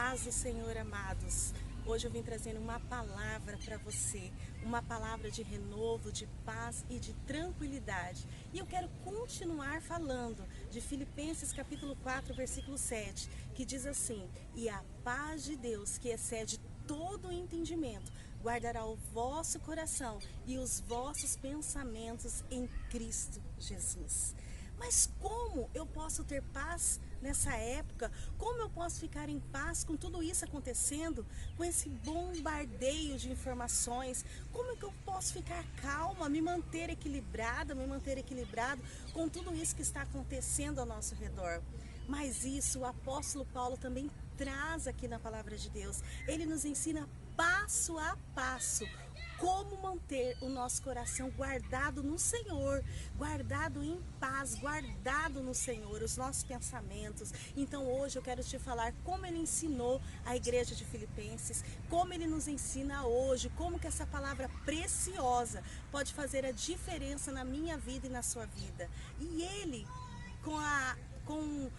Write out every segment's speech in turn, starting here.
paz do Senhor, amados. Hoje eu vim trazendo uma palavra para você, uma palavra de renovo, de paz e de tranquilidade. E eu quero continuar falando de Filipenses capítulo 4, versículo 7, que diz assim: e a paz de Deus, que excede todo o entendimento, guardará o vosso coração e os vossos pensamentos em Cristo Jesus. Mas como eu posso ter paz nessa época? Como eu posso ficar em paz com tudo isso acontecendo? Com esse bombardeio de informações? Como é que eu posso ficar calma, me manter equilibrada, me manter equilibrado com tudo isso que está acontecendo ao nosso redor? Mas isso o apóstolo Paulo também traz aqui na palavra de Deus. Ele nos ensina passo a passo como manter o nosso coração guardado no Senhor, guardado em paz, guardado no Senhor, os nossos pensamentos. Então hoje eu quero te falar como ele ensinou a igreja de Filipenses, como ele nos ensina hoje, como que essa palavra preciosa pode fazer a diferença na minha vida e na sua vida. E ele, com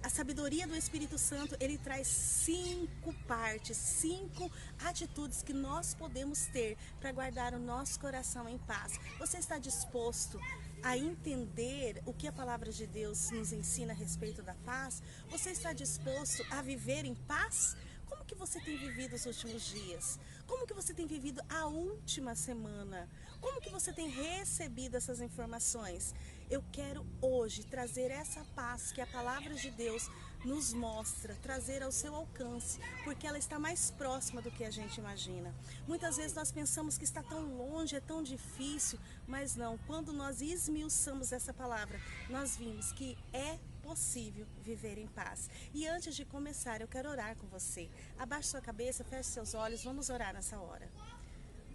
a sabedoria do Espírito Santo, ele traz 5 partes, 5 atitudes que nós podemos ter para guardar o nosso coração em paz. Você está disposto a entender o que a palavra de Deus nos ensina a respeito da paz? Você está disposto a viver em paz? Como que você tem vivido os últimos dias? Como que você tem vivido a última semana? Como que você tem recebido essas informações? Eu quero hoje trazer essa paz que a palavra de Deus nos mostra, trazer ao seu alcance, porque ela está mais próxima do que a gente imagina. Muitas vezes nós pensamos que está tão longe, é tão difícil, mas não. Quando nós esmiuçamos essa palavra, nós vimos que é possível viver em paz. E antes de começar, eu quero orar com você. Abaixe sua cabeça, feche seus olhos, vamos orar nessa hora.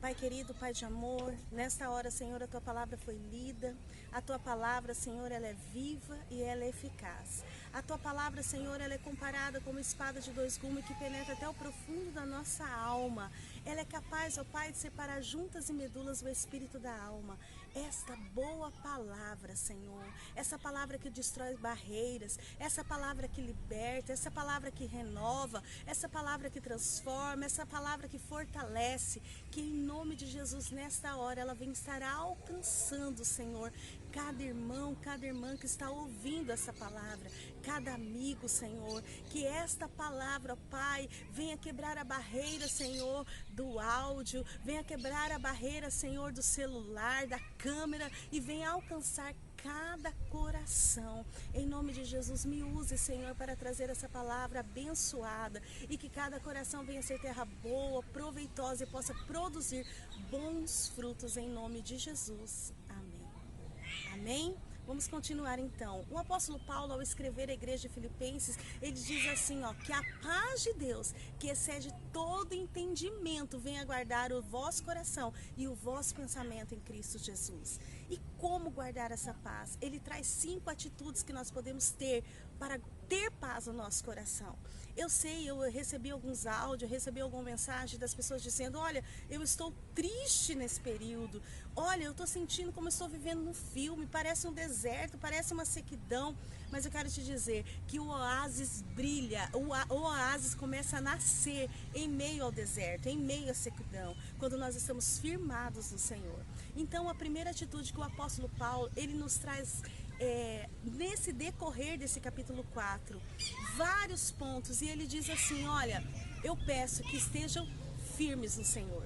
Pai querido, Pai de amor, nesta hora, Senhor, a Tua palavra foi lida. A Tua palavra, Senhor, ela é viva e ela é eficaz. A Tua palavra, Senhor, ela é comparada como espada de 2 gumes que penetra até o profundo da nossa alma. Ela é capaz, ó Pai, de separar juntas e medulas o espírito da alma. Esta boa palavra, Senhor, essa palavra que destrói barreiras, essa palavra que liberta, essa palavra que renova, essa palavra que transforma, essa palavra que fortalece, que em nome de Jesus, nesta hora, ela vem estar alcançando, Senhor, cada irmão, cada irmã que está ouvindo essa palavra, cada amigo, Senhor, que esta palavra, Pai, venha quebrar a barreira, Senhor, do áudio, venha quebrar a barreira, Senhor, do celular, da câmera e venha alcançar cada coração. Em nome de Jesus, me use, Senhor, para trazer essa palavra abençoada e que cada coração venha ser terra boa, proveitosa e possa produzir bons frutos em nome de Jesus. Amém. Amém? Vamos continuar então. O apóstolo Paulo, ao escrever a igreja de Filipenses, ele diz assim, ó, que a paz de Deus, que excede todo entendimento, venha guardar o vosso coração e o vosso pensamento em Cristo Jesus. E como guardar essa paz? Ele traz 5 atitudes que nós podemos ter para ter paz no nosso coração. Eu sei, eu recebi alguns áudios, recebi alguma mensagem das pessoas dizendo, olha, eu estou triste nesse período, olha, eu estou sentindo como eu estou vivendo num filme, parece um deserto, parece uma sequidão, mas eu quero te dizer que o oásis brilha, o oásis começa a nascer em meio ao deserto, em meio à sequidão, quando nós estamos firmados no Senhor. Então a primeira atitude que o apóstolo Paulo, ele nos traz nesse decorrer desse capítulo 4, vários pontos, e ele diz assim, olha, eu peço que estejam firmes no Senhor.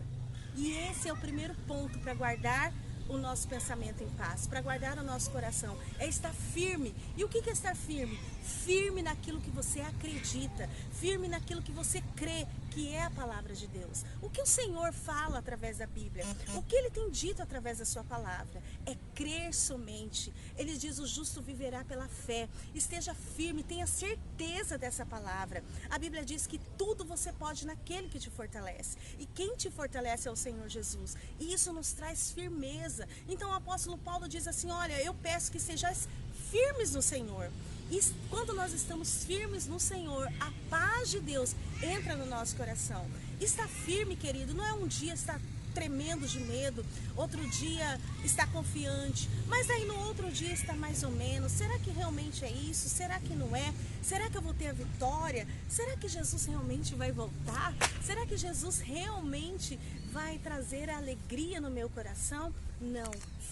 E esse é o primeiro ponto para guardar o nosso pensamento em paz, para guardar o nosso coração, é estar firme. E o que é estar firme? Firme naquilo que você acredita, firme naquilo que você crê, que é a palavra de Deus. O que o Senhor fala através da Bíblia, o que Ele tem dito através da sua palavra, é crer somente. Ele diz, o justo viverá pela fé. Esteja firme, tenha certeza dessa palavra. A Bíblia diz que tudo você pode naquele que te fortalece. E quem te fortalece é o Senhor Jesus. E isso nos traz firmeza. Então o apóstolo Paulo diz assim, olha, eu peço que sejais firmes no Senhor. E quando nós estamos firmes no Senhor, a paz de Deus entra no nosso coração. Está firme, querido, não é um dia estar tremendo de medo, outro dia está confiante, mas aí no outro dia está mais ou menos. Será que realmente é isso? Será que não é? Será que eu vou ter a vitória? Será que Jesus realmente vai voltar? Será que Jesus realmente vai trazer a alegria no meu coração? Não.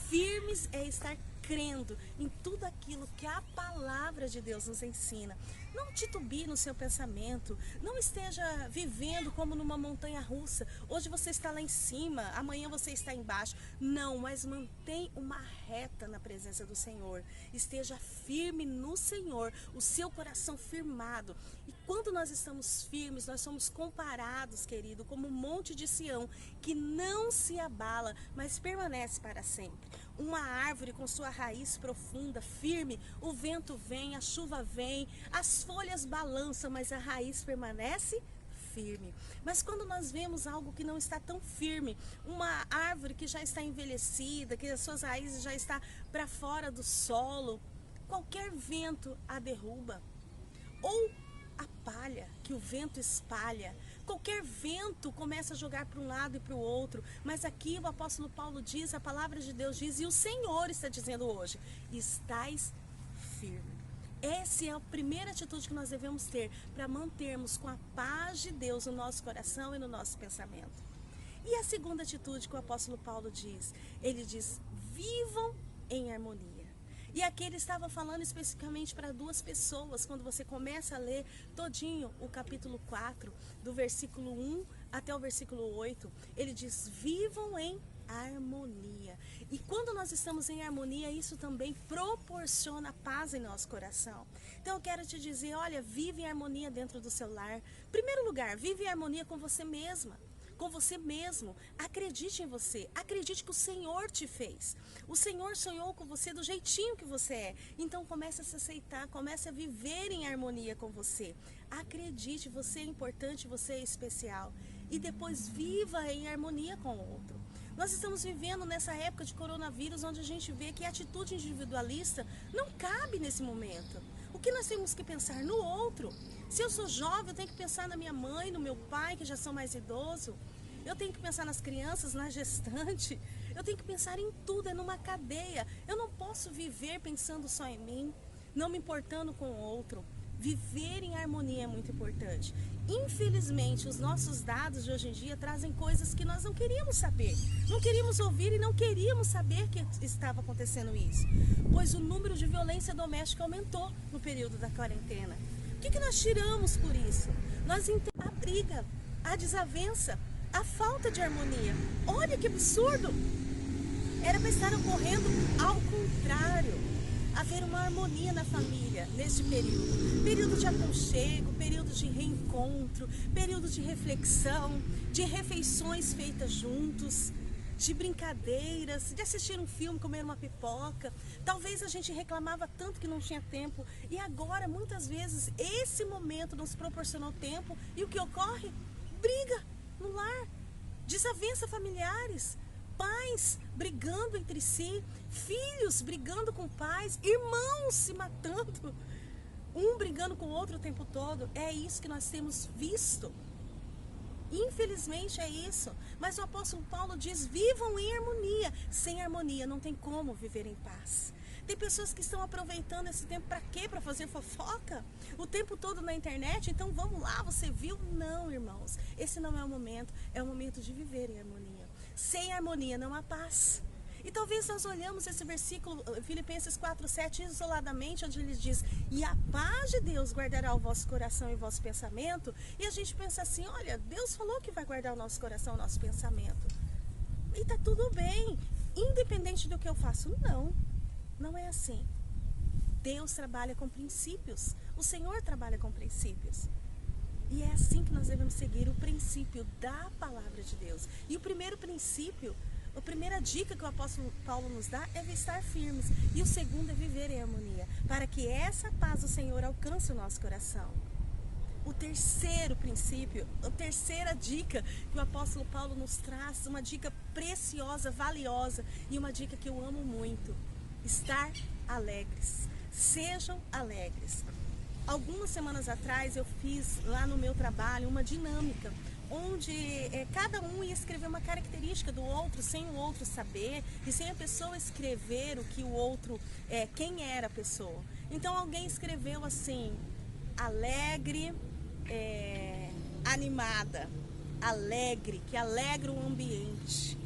Firmes é estar crendo em tudo aquilo que a palavra de Deus nos ensina. Não titubie no seu pensamento, não esteja vivendo como numa montanha russa. Hoje você está lá em cima, amanhã você está embaixo. Não, mas mantém uma reta na presença do Senhor. Esteja firme no Senhor, o seu coração firmado. E quando nós estamos firmes, nós somos comparados, querido, como um monte de Sião, que não se abala, mas permanece para sempre. Uma árvore com sua raiz profunda, firme, o vento vem, a chuva vem, as folhas balançam, mas a raiz permanece firme. Mas quando nós vemos algo que não está tão firme, uma árvore que já está envelhecida, que as suas raízes já estão para fora do solo, qualquer vento a derruba. Ou a palha que o vento espalha, qualquer vento começa a jogar para um lado e para o outro, mas aqui o apóstolo Paulo diz, a palavra de Deus diz, e o Senhor está dizendo hoje, estais firme. Essa é a primeira atitude que nós devemos ter para mantermos com a paz de Deus no nosso coração e no nosso pensamento. E a segunda atitude que o apóstolo Paulo diz, ele diz, vivam em harmonia. E aqui ele estava falando especificamente para duas pessoas, quando você começa a ler todinho o capítulo 4, do versículo 1 até o versículo 8, ele diz, vivam em harmonia. E quando nós estamos em harmonia, isso também proporciona paz em nosso coração. Então eu quero te dizer, olha, vive em harmonia dentro do seu lar. Em primeiro lugar, vive em harmonia com você mesma. Com você mesmo, acredite em você, acredite que o Senhor te fez, o Senhor sonhou com você do jeitinho que você é, então comece a se aceitar, comece a viver em harmonia com você, acredite, você é importante, você é especial, e depois viva em harmonia com o outro. Nós estamos vivendo nessa época de coronavírus, onde a gente vê que a atitude individualista não cabe nesse momento. O que nós temos que pensar no outro? Se eu sou jovem, eu tenho que pensar na minha mãe, no meu pai, que já são mais idosos. Eu tenho que pensar nas crianças, na gestante. Eu tenho que pensar em tudo, é numa cadeia. Eu não posso viver pensando só em mim, não me importando com o outro. Viver em harmonia é muito importante. Infelizmente, os nossos dados de hoje em dia trazem coisas que nós não queríamos saber. Não queríamos ouvir e não queríamos saber que estava acontecendo isso. Pois o número de violência doméstica aumentou no período da quarentena. O que nós tiramos por isso? Nós entendemos a briga, a desavença, a falta de harmonia. Olha que absurdo! Era para estar ocorrendo ao contrário. Haver uma harmonia na família neste período. Período de aconchego, período de reencontro, período de reflexão, de refeições feitas juntos, de brincadeiras, de assistir um filme, comer uma pipoca. Talvez a gente reclamava tanto que não tinha tempo e agora, muitas vezes, esse momento nos proporcionou tempo e o que ocorre? Briga no lar, desavença familiares, pais brigando entre si, filhos brigando com pais, irmãos se matando, um brigando com o outro o tempo todo. É isso que nós temos visto. Infelizmente é isso. Mas o apóstolo Paulo diz, vivam em harmonia. Sem harmonia não tem como viver em paz. Tem pessoas que estão aproveitando esse tempo para quê? Para fazer fofoca? O tempo todo na internet? Então vamos lá, você viu? Não, irmãos. Esse não é o momento. É o momento de viver em harmonia. Sem harmonia não há paz. E talvez nós olhamos esse versículo, Filipenses 4:7, isoladamente, onde ele diz, e a paz de Deus guardará o vosso coração e o vosso pensamento. E a gente pensa assim, olha, Deus falou que vai guardar o nosso coração, o nosso pensamento. E tá tudo bem, independente do que eu faço. Não, não é assim. Deus trabalha com princípios, o Senhor trabalha com princípios. E é assim que nós devemos seguir o princípio da palavra de Deus. E o primeiro princípio, a primeira dica que o apóstolo Paulo nos dá é estar firmes. E o segundo é viver em harmonia, para que essa paz do Senhor alcance o nosso coração. O terceiro princípio, a terceira dica que o apóstolo Paulo nos traz, uma dica preciosa, valiosa e uma dica que eu amo muito: estar alegres. Sejam alegres. Algumas semanas atrás eu fiz lá no meu trabalho uma dinâmica onde cada um ia escrever uma característica do outro sem o outro saber e sem a pessoa escrever o que o outro, quem era a pessoa. Então alguém escreveu assim: alegre, animada, alegre, que alegra o ambiente.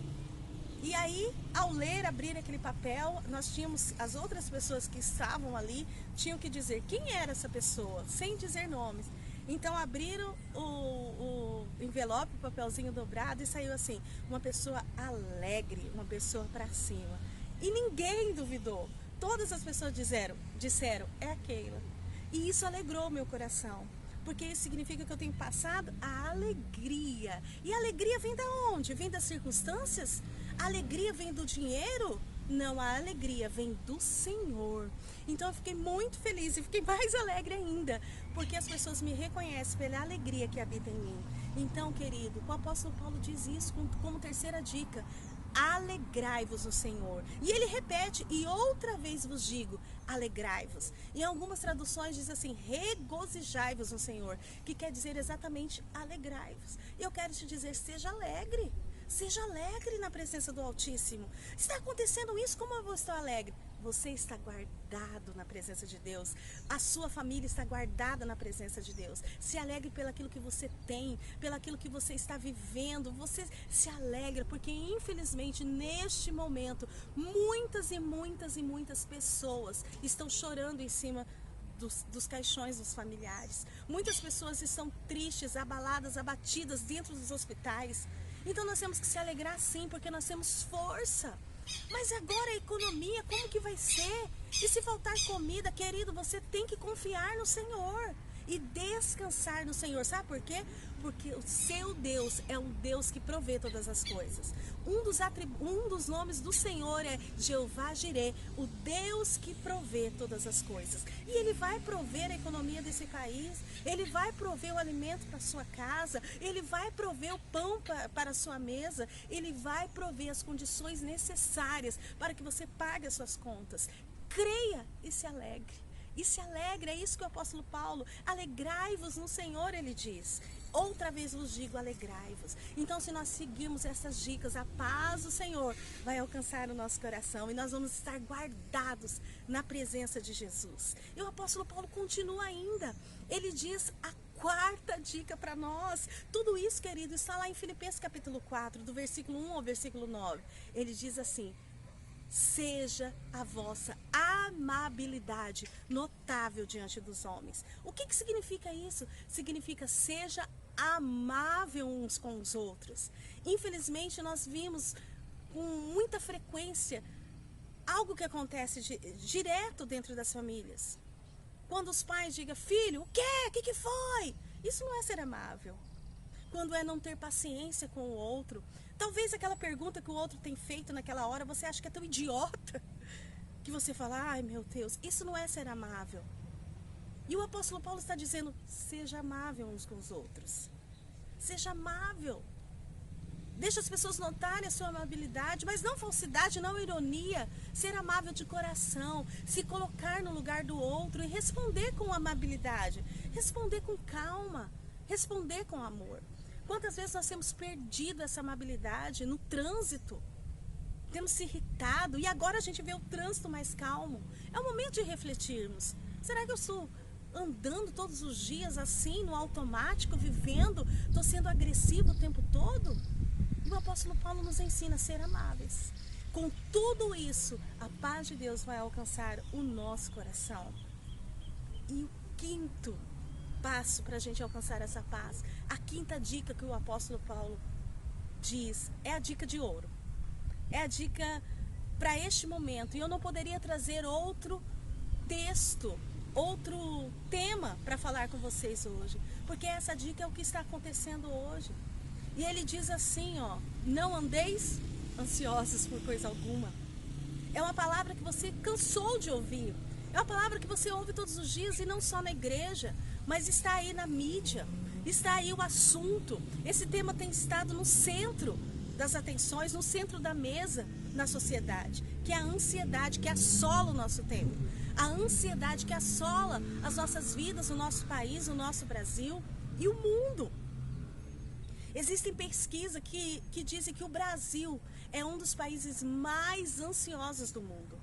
E aí, ao ler, abrir aquele papel, nós tínhamos, as outras pessoas que estavam ali, tinham que dizer quem era essa pessoa, sem dizer nomes. Então abriram o envelope, o papelzinho dobrado, e saiu assim: uma pessoa alegre, uma pessoa para cima. E ninguém duvidou. Todas as pessoas disseram, é a Keila. E isso alegrou meu coração, porque isso significa que eu tenho passado a alegria. E a alegria vem da onde? Vem das circunstâncias? A alegria vem do dinheiro? Não, a alegria vem do Senhor. Então eu fiquei muito feliz e fiquei mais alegre ainda, porque as pessoas me reconhecem pela alegria que habita em mim. Então, querido, o apóstolo Paulo diz isso como terceira dica: alegrai-vos no Senhor. E ele repete: e outra vez vos digo, alegrai-vos. Em algumas traduções diz assim: regozijai-vos no Senhor, que quer dizer exatamente alegrai-vos. Eu quero te dizer, seja alegre. Seja alegre na presença do Altíssimo. Está acontecendo isso, como eu estou alegre? Você está guardado na presença de Deus. A sua família está guardada na presença de Deus. Se alegre pelaquilo que você tem, pelaquilo que você está vivendo. Você se alegra, porque infelizmente neste momento muitas e muitas e muitas pessoas estão chorando em cima dos caixões dos familiares. Muitas pessoas estão tristes, abaladas, abatidas dentro dos hospitais. Então nós temos que se alegrar sim, porque nós temos força. Mas agora a economia, como que vai ser? E se faltar comida, querido, você tem que confiar no Senhor e descansar no Senhor. Sabe por quê? Porque o seu Deus é um Deus que provê todas as coisas. Um dos nomes do Senhor é Jeová Jireh, o Deus que provê todas as coisas. E Ele vai prover a economia desse país, Ele vai prover o alimento para a sua casa, Ele vai prover o pão para a sua mesa, Ele vai prover as condições necessárias para que você pague as suas contas. Creia e se alegre. E se alegre, é isso que o apóstolo Paulo: alegrai-vos no Senhor, ele diz. Outra vez vos digo, alegrai-vos. Então, se nós seguirmos essas dicas, a paz do Senhor vai alcançar o nosso coração e nós vamos estar guardados na presença de Jesus. E o apóstolo Paulo continua ainda. Ele diz a quarta dica para nós. Tudo isso, querido, está lá em Filipenses capítulo 4, do versículo 1 ao versículo 9. Ele diz assim: seja a vossa amabilidade notável diante dos homens. O que significa isso? Significa seja amável uns com os outros. Infelizmente nós vimos com muita frequência algo que acontece direto dentro das famílias. Quando os pais digam: filho, o quê? O que foi? Isso não é ser amável. Quando é não ter paciência com o outro. Talvez aquela pergunta que o outro tem feito naquela hora, você acha que é tão idiota, que você fala: ai meu Deus, isso não é ser amável. E o apóstolo Paulo está dizendo: seja amável uns com os outros. Seja amável. Deixa as pessoas notarem a sua amabilidade, mas não falsidade, não ironia. Ser amável de coração, se colocar no lugar do outro e responder com amabilidade, responder com calma, responder com amor. Quantas vezes nós temos perdido essa amabilidade no trânsito? Temos se irritado e agora a gente vê o trânsito mais calmo. É o momento de refletirmos. Será que eu estou andando todos os dias assim, no automático, vivendo? Estou sendo agressivo o tempo todo? E o apóstolo Paulo nos ensina a ser amáveis. Com tudo isso, a paz de Deus vai alcançar o nosso coração. E o quinto passo para a gente alcançar essa paz, a quinta dica que o apóstolo Paulo diz, é a dica de ouro. É a dica para este momento. E eu não poderia trazer outro texto, outro tema para falar com vocês hoje, porque essa dica é o que está acontecendo hoje. E ele diz assim, ó: não andeis ansiosos por coisa alguma. É uma palavra que você cansou de ouvir. É uma palavra que você ouve todos os dias, e não só na igreja, mas está aí na mídia, está aí o assunto. Esse tema tem estado no centro das atenções, no centro da mesa na sociedade, que é a ansiedade que assola o nosso tempo. A ansiedade que assola as nossas vidas, o nosso país, o nosso Brasil e o mundo. Existem pesquisas que dizem que o Brasil é um dos países mais ansiosos do mundo.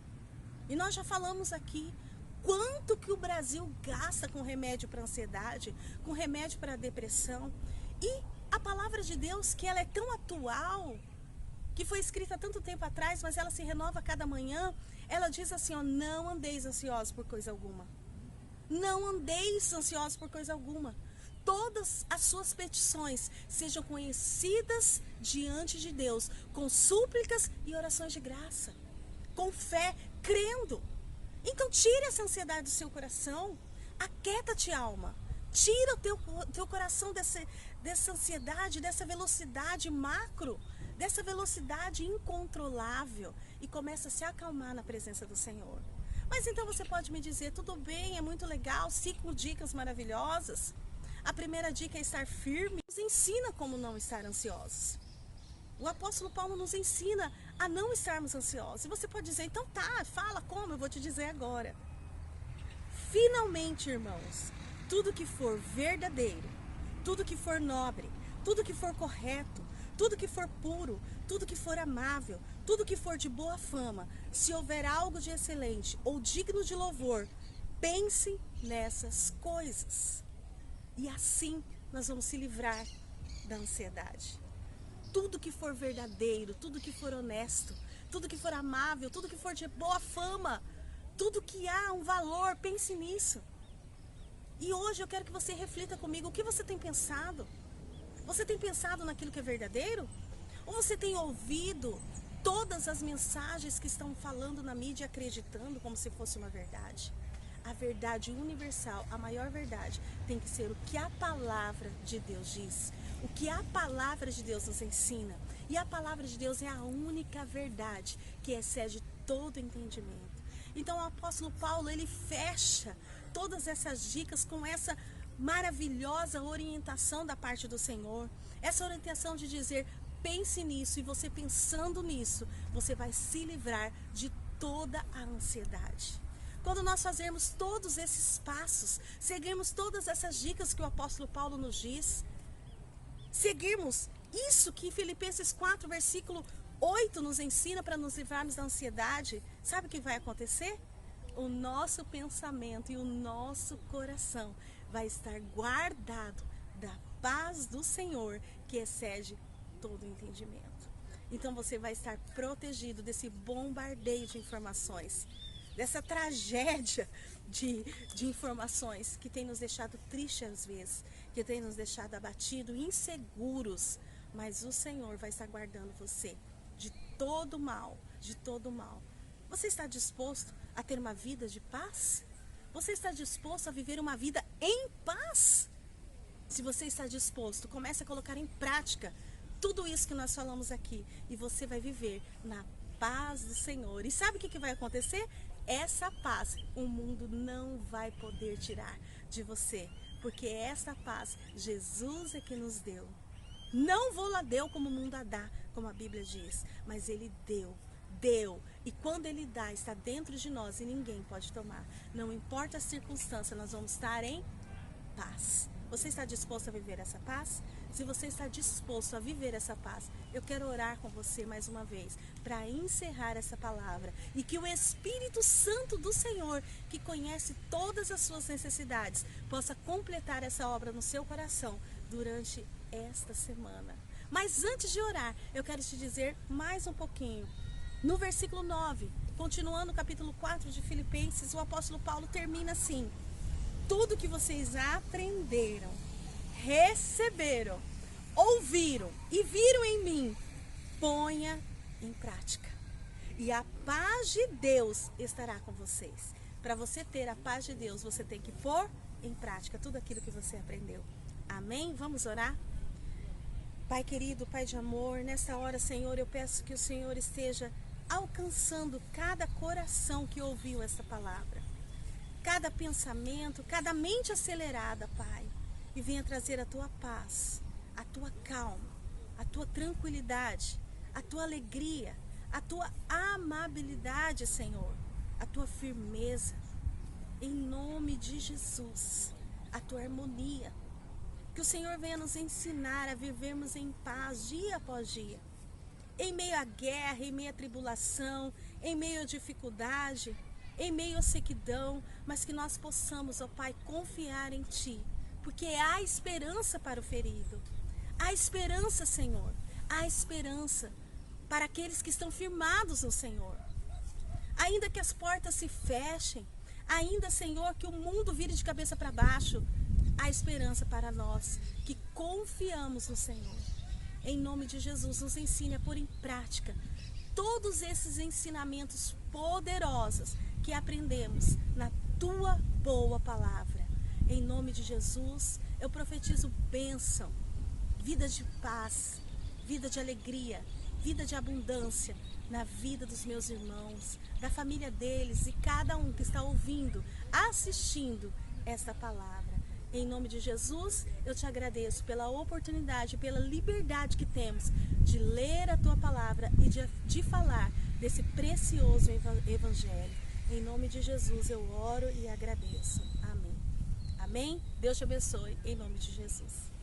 E nós já falamos aqui quanto que o Brasil gasta com remédio para ansiedade, com remédio para depressão. E a palavra de Deus, que ela é tão atual, que foi escrita há tanto tempo atrás, mas ela se renova a cada manhã, ela diz assim, ó, não andeis ansiosos por coisa alguma. Não andeis ansiosos por coisa alguma. Todas as suas petições sejam conhecidas diante de Deus, com súplicas e orações de graça, com fé, crendo. Então tire essa ansiedade do seu coração, aquieta-te, alma. Tira o teu coração dessa ansiedade, dessa velocidade macro, dessa velocidade incontrolável e começa a se acalmar na presença do Senhor. Mas então você pode me dizer, tudo bem, é muito legal, 5 dicas maravilhosas. A primeira dica é estar firme. Nos ensina como não estar ansiosos. O apóstolo Paulo nos ensina a não estarmos ansiosos. E você pode dizer, então tá, fala como, eu vou te dizer agora. Finalmente, irmãos, tudo que for verdadeiro, tudo que for nobre, tudo que for correto, tudo que for puro, tudo que for amável, tudo que for de boa fama, se houver algo de excelente ou digno de louvor, pense nessas coisas. E assim nós vamos se livrar da ansiedade. Tudo que for verdadeiro, tudo que for honesto, tudo que for amável, tudo que for de boa fama, tudo que há um valor, pense nisso. E hoje eu quero que você reflita comigo, o que você tem pensado? Você tem pensado naquilo que é verdadeiro? Ou você tem ouvido todas as mensagens que estão falando na mídia, acreditando como se fosse uma verdade? A verdade universal, a maior verdade, tem que ser o que a palavra de Deus diz. O que a palavra de Deus nos ensina. E a palavra de Deus é a única verdade que excede todo entendimento. Então o apóstolo Paulo, ele fecha todas essas dicas com essa maravilhosa orientação da parte do Senhor. Essa orientação de dizer, pense nisso, e você pensando nisso, você vai se livrar de toda a ansiedade. Quando nós fazermos todos esses passos, seguirmos todas essas dicas que o apóstolo Paulo nos diz, seguirmos isso que Filipenses 4, versículo 8 nos ensina para nos livrarmos da ansiedade, sabe o que vai acontecer? O nosso pensamento e o nosso coração vai estar guardado da paz do Senhor, que excede todo o entendimento. Então você vai estar protegido desse bombardeio de informações, dessa tragédia de informações que tem nos deixado tristes às vezes, que tem nos deixado abatidos, inseguros, mas o Senhor vai estar guardando você de todo mal, de todo mal. Você está disposto a ter uma vida de paz? Você está disposto a viver uma vida em paz? Se você está disposto, comece a colocar em prática tudo isso que nós falamos aqui, e você vai viver na paz do Senhor. E sabe o que vai acontecer? Essa paz o mundo não vai poder tirar de você, porque essa paz Jesus é que nos deu. Não vou-la deu como o mundo a dá, como a Bíblia diz, mas Ele deu. E quando Ele dá, está dentro de nós e ninguém pode tomar. Não importa a circunstância, nós vamos estar em paz. Você está disposto a viver essa paz? Se você está disposto a viver essa paz, eu quero orar com você mais uma vez, para encerrar essa palavra. E que o Espírito Santo do Senhor, que conhece todas as suas necessidades, possa completar essa obra no seu coração durante esta semana. Mas antes de orar, eu quero te dizer mais um pouquinho. No versículo 9, continuando o capítulo 4 de Filipenses, o apóstolo Paulo termina assim: tudo que vocês aprenderam, receberam, ouviram e viram em mim, ponha em prática. E a paz de Deus estará com vocês. Para você ter a paz de Deus, você tem que pôr em prática tudo aquilo que você aprendeu. Amém? Vamos orar? Pai querido, Pai de amor, nessa hora, Senhor, eu peço que o Senhor esteja alcançando cada coração que ouviu essa palavra, cada pensamento, cada mente acelerada, Pai, e venha trazer a Tua paz, a Tua calma, a Tua tranquilidade, a Tua alegria, a Tua amabilidade, Senhor, a Tua firmeza, em nome de Jesus, a tua harmonia. Que o Senhor venha nos ensinar a vivermos em paz dia após dia. Em meio à guerra, em meio à tribulação, em meio à dificuldade, em meio à sequidão, mas que nós possamos, ó Pai, confiar em Ti, porque há esperança para o ferido. Há esperança, Senhor, há esperança para aqueles que estão firmados no Senhor. Ainda que as portas se fechem, ainda, Senhor, que o mundo vire de cabeça para baixo, há esperança para nós que confiamos no Senhor. Em nome de Jesus, nos ensine a pôr em prática todos esses ensinamentos poderosos que aprendemos na Tua boa palavra. Em nome de Jesus, eu profetizo bênção, vida de paz, vida de alegria, vida de abundância na vida dos meus irmãos, da família deles e cada um que está ouvindo, assistindo esta palavra. Em nome de Jesus, eu te agradeço pela oportunidade, pela liberdade que temos de ler a Tua palavra e de falar desse precioso Evangelho. Em nome de Jesus eu oro e agradeço. Amém. Amém? Deus te abençoe, em nome de Jesus.